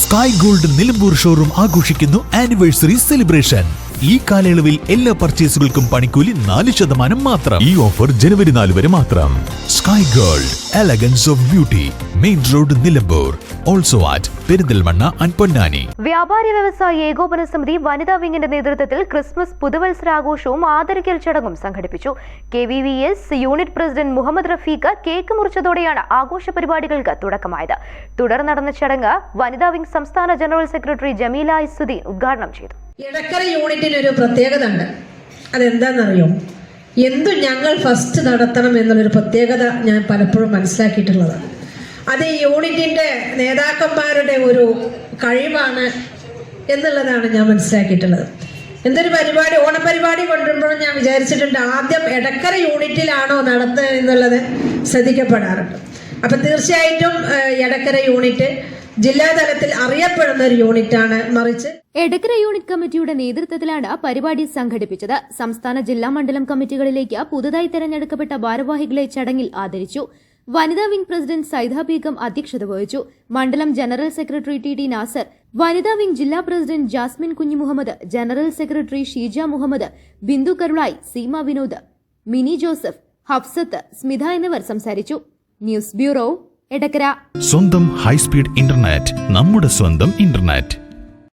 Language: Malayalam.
സ്കൈ ഗോൾഡ് നിലമ്പൂർ ഷോറൂം ആഘോഷിക്കുന്നു ആനിവേഴ്സറി സെലിബ്രേഷൻ. ഈ കാലയളവിൽ എല്ലാ പർച്ചേസുകൾക്കും പണിക്കൂലി 4% മാത്രം. ഈ ഓഫർ ജനുവരി 4 വരെ മാത്രം. Sky gold, elegance of beauty, main road Nilambur. Also at Perinthalmanna and Ponnani. വ്യാപാരി വ്യവസായി ഏകോപന സമിതി വനിതാ വിങ്ങിന്റെ നേതൃത്വത്തിൽ ക്രിസ്മസ് പുതുവത്സരാഘോഷവും ആദരിക്കൽ ചടങ്ങും സംഘടിപ്പിച്ചു. KVVS unit president Muhammad Rafeeq cake മുറിച്ചതോടെയാണ് ആഘോഷ പരിപാടികൾക്ക് തുടക്കമായത്. തുടർന്ന് നടന്ന ചടങ്ങ് വനിതാ വിംഗ് സംസ്ഥാന ജനറൽ സെക്രട്ടറി ജമീല ഇസുദ്ദീൻ ഉദ്ഘാടനം ചെയ്തു. എടക്കര യൂണിറ്റിന് ഒരു പ്രത്യേകത ഉണ്ട്. അതെന്താണെന്നറിയോ? എന്തും ഞങ്ങൾ ഫസ്റ്റ് നടത്തണം എന്നുള്ളൊരു പ്രത്യേകത ഞാൻ പലപ്പോഴും മനസ്സിലാക്കിയിട്ടുള്ളതാണ്. അത് ഈ യൂണിറ്റിൻ്റെ നേതാക്കന്മാരുടെ ഒരു കഴിവാണ് എന്നുള്ളതാണ് ഞാൻ മനസ്സിലാക്കിയിട്ടുള്ളത്. എന്തൊരു പരിപാടി, ഓണപരിപാടി കൊണ്ടുവരുമ്പോഴും ഞാൻ വിചാരിച്ചിട്ടുണ്ട് ആദ്യം എടക്കര യൂണിറ്റിലാണോ നടത്തുക എന്നുള്ളത് ശ്രദ്ധിക്കപ്പെടാറുണ്ട്. അപ്പം തീർച്ചയായിട്ടും എടക്കര യൂണിറ്റ് ജില്ലാതലത്തിൽ അറിയപ്പെടുന്ന ഒരു യൂണിറ്റാണ്. മറിച്ച് എടക്കര യൂണിറ്റ് കമ്മിറ്റിയുടെ നേതൃത്വത്തിലാണ് പരിപാടി സംഘടിപ്പിച്ചത്. സംസ്ഥാന ജില്ലാ മണ്ഡലം കമ്മിറ്റികളിലേക്ക് പുതുതായി തെരഞ്ഞെടുക്കപ്പെട്ട ഭാരവാഹികളെ ചടങ്ങിൽ ആദരിച്ചു. വനിതാ വിംഗ് പ്രസിഡന്റ് സൈദ ബീഗം അധ്യക്ഷത വഹിച്ചു. മണ്ഡലം ജനറൽ സെക്രട്ടറി TT നാസർ, വനിതാ വിംഗ് ജില്ലാ president Jasmin Kunjimuhammad, general secretary Sheeja Muhammad, Bindu Karulai, Seema Vinod, Mini Joseph, Hafsath, Smitha എന്നിവർ സംസാരിച്ചു. News bureau, Edakkara. സ്വന്തം ഹൈസ്പീഡ് ഇന്റർനെറ്റ്, നമ്മുടെ സ്വന്തം ഇന്റർനെറ്റ്.